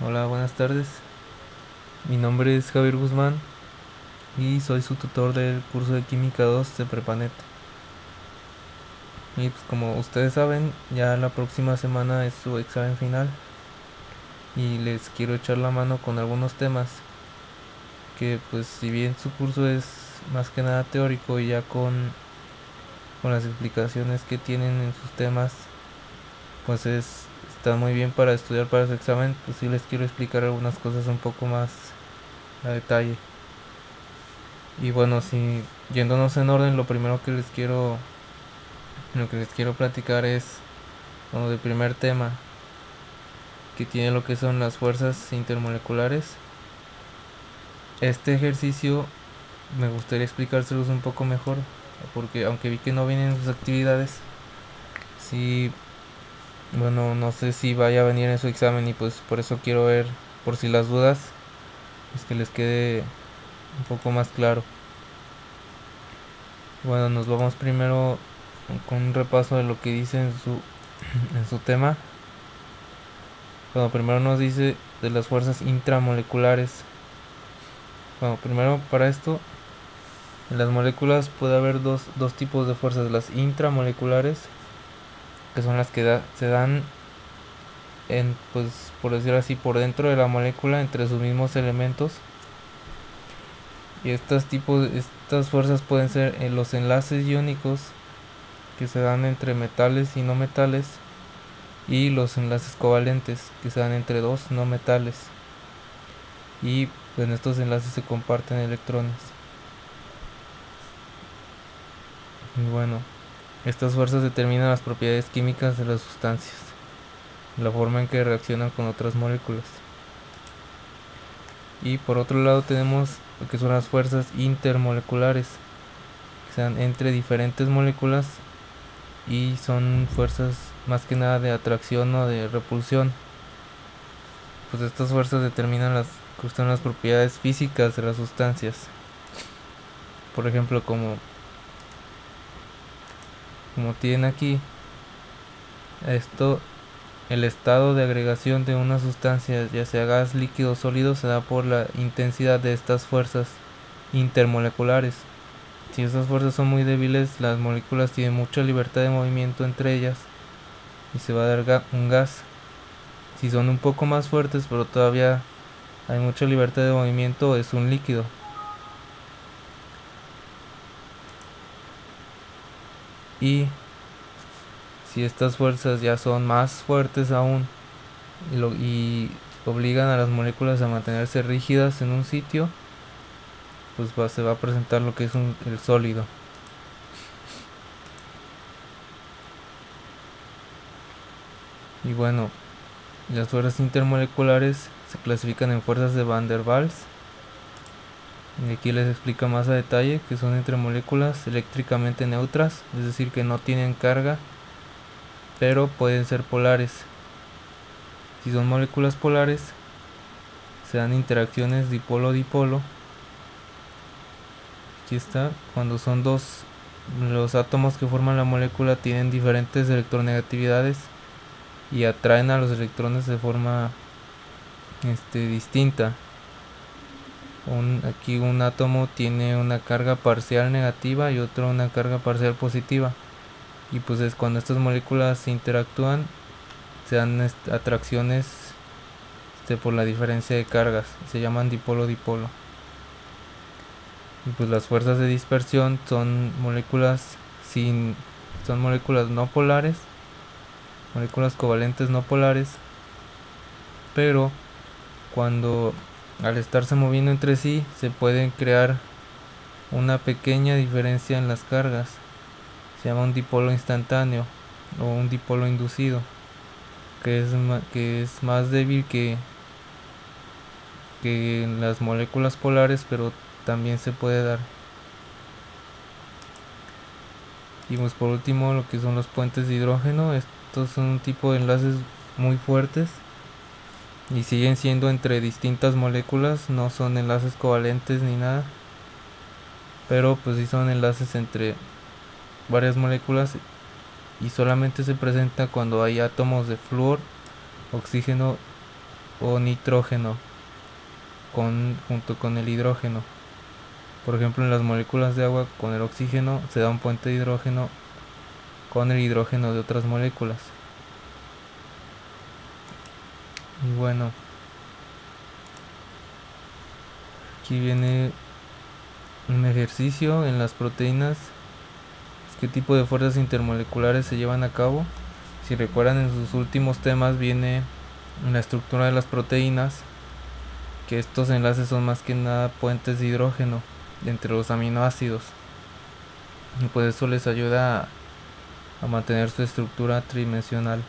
Hola, buenas tardes. Mi nombre es Javier Guzmán y soy su tutor del curso de Química 2 de Prepanet. Y pues como ustedes saben, ya la próxima semana es su examen final y les quiero echar la mano con algunos temas que pues si bien su curso es más que nada teórico y ya con las explicaciones que tienen en sus temas, pues está muy bien para estudiar para su examen, pues sí les quiero explicar algunas cosas un poco más a detalle. Y bueno, si yéndonos en orden, lo que les quiero platicar es bueno, del primer tema, que tiene lo que son las fuerzas intermoleculares. Este ejercicio me gustaría explicárselos un poco mejor, porque aunque vi que no vienen en sus actividades, sí, bueno, no sé si vaya a venir en su examen y pues por eso quiero ver, por si las dudas, pues que les quede un poco más claro. Bueno, nos vamos primero con un repaso de lo que dice en su tema. Bueno, primero nos dice de las fuerzas intramoleculares. Bueno, primero para esto, en las moléculas puede haber dos tipos de fuerzas, las intramoleculares, que son las que se dan pues por decirlo así, por dentro de la molécula entre sus mismos elementos. Y estas fuerzas pueden ser en los enlaces iónicos que se dan entre metales y no metales, y los enlaces covalentes que se dan entre dos no metales. Y pues en estos enlaces se comparten electrones. Y bueno, estas fuerzas determinan las propiedades químicas de las sustancias, la forma en que reaccionan con otras moléculas. Y por otro lado tenemos lo que son las fuerzas intermoleculares, que se dan entre diferentes moléculas y son fuerzas más que nada de atracción o de repulsión. Pues estas fuerzas determinan las propiedades físicas de las sustancias. Por ejemplo, como tienen aquí, esto, el estado de agregación de una sustancia, ya sea gas, líquido o sólido, se da por la intensidad de estas fuerzas intermoleculares. Si estas fuerzas son muy débiles, las moléculas tienen mucha libertad de movimiento entre ellas y se va a dar un gas. Si son un poco más fuertes, pero todavía hay mucha libertad de movimiento, es un líquido. Y si estas fuerzas ya son más fuertes aún y obligan a las moléculas a mantenerse rígidas en un sitio, pues se va a presentar lo que es el sólido. Y bueno, las fuerzas intermoleculares se clasifican en fuerzas de Van der Waals. Y aquí les explica más a detalle que son entre moléculas eléctricamente neutras, es decir, que no tienen carga, pero pueden ser polares. Si son moléculas polares, se dan interacciones dipolo-dipolo. Aquí está, cuando son los átomos que forman la molécula tienen diferentes electronegatividades y atraen a los electrones de forma distinta. Aquí un átomo tiene una carga parcial negativa y otro una carga parcial positiva, y pues es cuando estas moléculas se interactúan, se dan atracciones por la diferencia de cargas, se llaman dipolo-dipolo. Y pues las fuerzas de dispersión son son moléculas no polares, moléculas covalentes no polares, pero cuando al estarse moviendo entre sí se pueden crear una pequeña diferencia en las cargas. Se llama un dipolo instantáneo o un dipolo inducido, que es más débil que en las moléculas polares, pero también se puede dar. Y pues por último, lo que son los puentes de hidrógeno. Estos son un tipo de enlaces muy fuertes y siguen siendo entre distintas moléculas, no son enlaces covalentes ni nada, pero pues sí son enlaces entre varias moléculas, y solamente se presenta cuando hay átomos de flúor, oxígeno o nitrógeno junto con el hidrógeno. Por ejemplo, en las moléculas de agua con el oxígeno se da un puente de hidrógeno con el hidrógeno de otras moléculas. Y bueno, aquí viene un ejercicio en las proteínas. ¿Qué tipo de fuerzas intermoleculares se llevan a cabo? Si recuerdan, en sus últimos temas viene en la estructura de las proteínas que estos enlaces son más que nada puentes de hidrógeno entre los aminoácidos, y pues eso les ayuda a mantener su estructura tridimensional,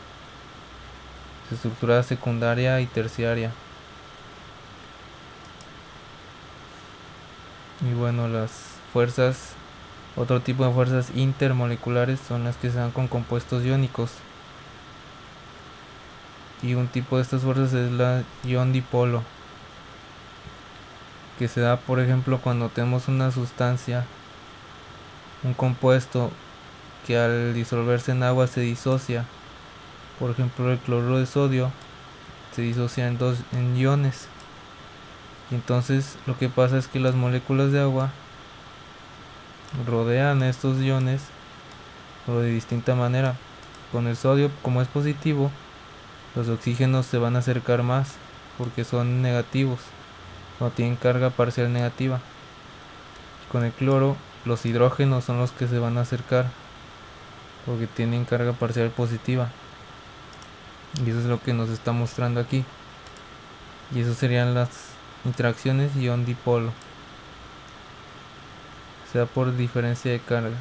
su estructura secundaria y terciaria. Y bueno, las fuerzas, otro tipo de fuerzas intermoleculares son las que se dan con compuestos iónicos. Y un tipo de estas fuerzas es la ion dipolo, que se da por ejemplo cuando tenemos una sustancia, un compuesto que al disolverse en agua se disocia. Por ejemplo, el cloruro de sodio se disocia en iones. Y entonces lo que pasa es que las moléculas de agua rodean estos iones, pero de distinta manera. Con el sodio, como es positivo, los oxígenos se van a acercar más porque son negativos, no tienen carga parcial negativa. Con el cloro, los hidrógenos son los que se van a acercar porque tienen carga parcial positiva. Y eso es lo que nos está mostrando aquí. Y eso serían las interacciones ion-dipolo. O sea, por diferencia de cargas.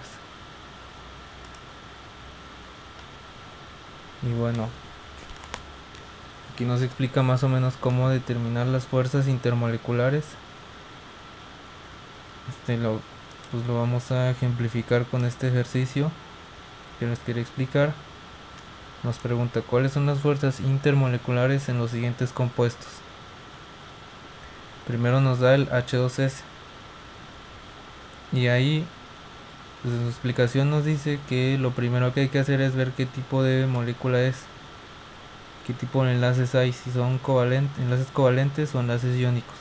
Y bueno, aquí nos explica más o menos cómo determinar las fuerzas intermoleculares. Pues lo vamos a ejemplificar con este ejercicio que les quería explicar. Nos pregunta cuáles son las fuerzas intermoleculares en los siguientes compuestos. Primero nos da el H2S. Y ahí, pues en su explicación nos dice que lo primero que hay que hacer es ver qué tipo de molécula es, qué tipo de enlaces hay, si son enlaces covalentes o enlaces iónicos.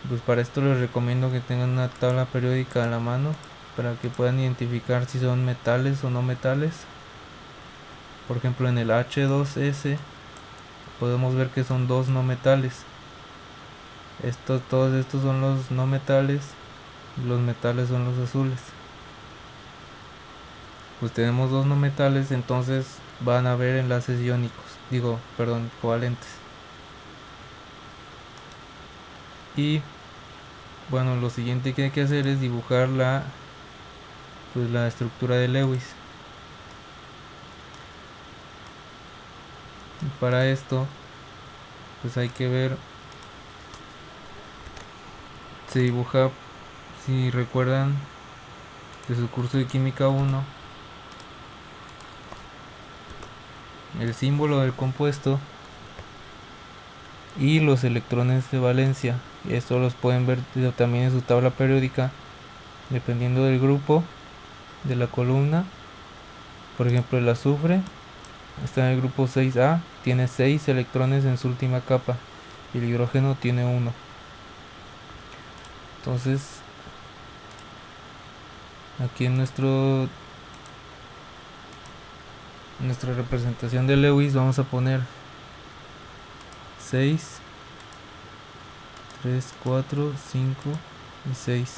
Pues para esto les recomiendo que tengan una tabla periódica a la mano para que puedan identificar si son metales o no metales. Por ejemplo, en el H2S podemos ver que son dos no metales. Todos estos son los no metales y los metales son los azules. Pues tenemos dos no metales, entonces van a haber enlaces iónicos, covalentes. Y bueno, lo siguiente que hay que hacer es dibujar la estructura de Lewis. Y para esto, pues hay que ver, se dibuja, si recuerdan de su curso de química 1, el símbolo del compuesto y los electrones de valencia. Y esto los pueden ver también en su tabla periódica dependiendo del grupo de la columna. Por ejemplo, el azufre está en el grupo 6A, tiene 6 electrones en su última capa y el hidrógeno tiene 1. Entonces aquí en nuestra representación de Lewis vamos a poner 6, 3, 4, 5 y 6.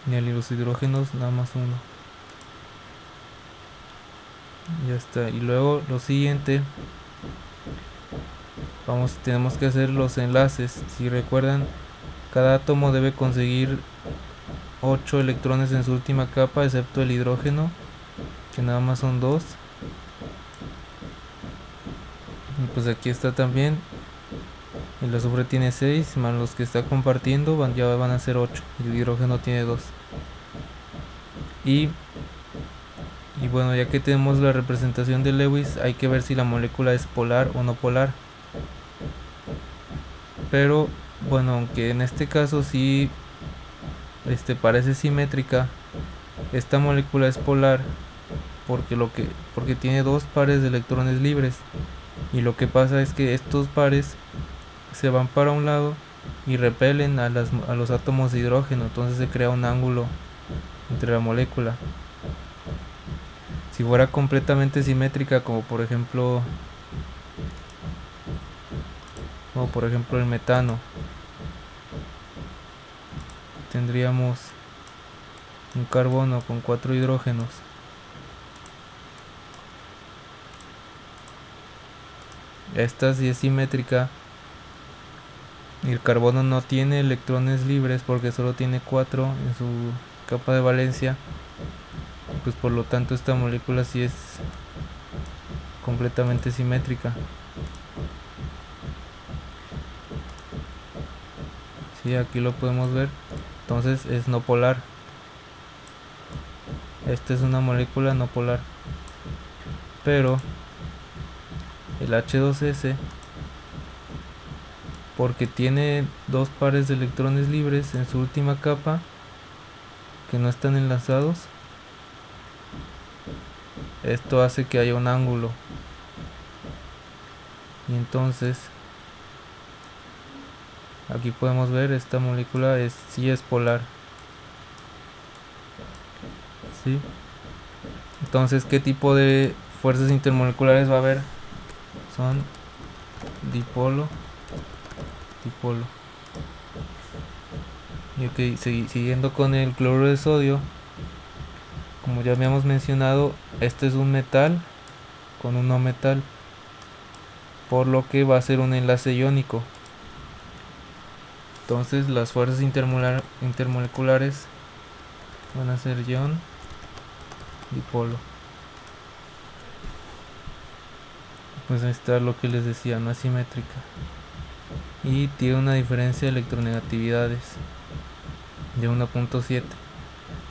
Y los hidrógenos nada más 1. Ya está. Y luego lo siguiente, tenemos que hacer los enlaces. Si recuerdan, cada átomo debe conseguir 8 electrones en su última capa, excepto el hidrógeno, que nada más son 2. Y pues aquí está también. El azufre tiene 6, más los que está compartiendo ya van a ser 8. Y el hidrógeno tiene 2. Y bueno, ya que tenemos la representación de Lewis, hay que ver si la molécula es polar o no polar. Pero bueno, aunque en este caso sí parece simétrica, esta molécula es polar porque tiene dos pares de electrones libres. Y lo que pasa es que estos pares se van para un lado y repelen a los átomos de hidrógeno, entonces se crea un ángulo entre la molécula. Si fuera completamente simétrica, como por ejemplo el metano, tendríamos un carbono con 4 hidrógenos. Esta sí es simétrica y el carbono no tiene electrones libres porque solo tiene 4 en su capa de valencia, pues por lo tanto esta molécula sí es completamente simétrica. Sí, aquí lo podemos ver. Entonces es no polar. Esta es una molécula no polar. Pero el H2S, porque tiene 2 pares de electrones libres en su última capa que no están enlazados, esto hace que haya un ángulo. Y entonces aquí podemos ver esta molécula sí es polar. ¿Sí? Entonces, ¿qué tipo de fuerzas intermoleculares va a haber? Son dipolo, dipolo. Y ok, siguiendo con el cloruro de sodio, como ya habíamos mencionado, este es un metal con un no metal, por lo que va a ser un enlace iónico. Entonces las fuerzas intermoleculares van a ser ion dipolo. Pues ahí está lo que les decía, no es simétrica y tiene una diferencia de electronegatividades de 1.7,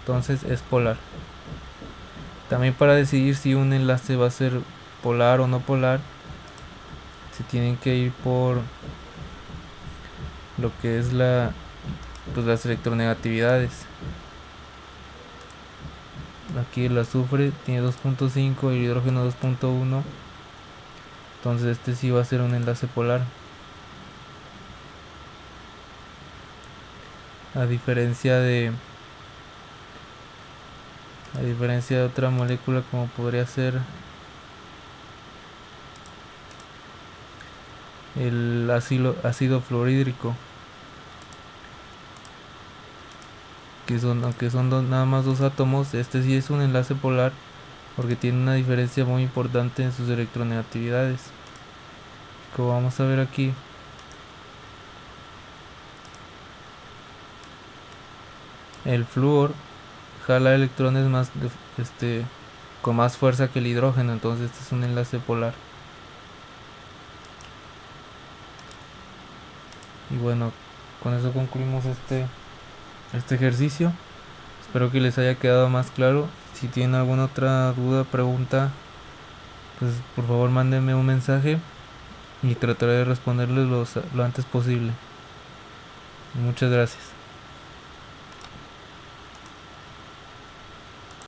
entonces es polar. También para decidir si un enlace va a ser polar o no polar, se tienen que ir por lo que es las electronegatividades. Aquí el azufre tiene 2.5 y el hidrógeno 2.1, entonces este sí va a ser un enlace polar. A diferencia de otra molécula como podría ser el ácido fluorhídrico, aunque son nada más 2 átomos, este sí es un enlace polar porque tiene una diferencia muy importante en sus electronegatividades, como vamos a ver aquí. El flúor jala electrones con más fuerza que el hidrógeno, entonces este es un enlace polar. Y bueno, con eso concluimos este ejercicio. Espero que les haya quedado más claro. Si tienen alguna otra duda, pregunta, pues por favor mándenme un mensaje y trataré de responderles lo antes posible. Muchas gracias.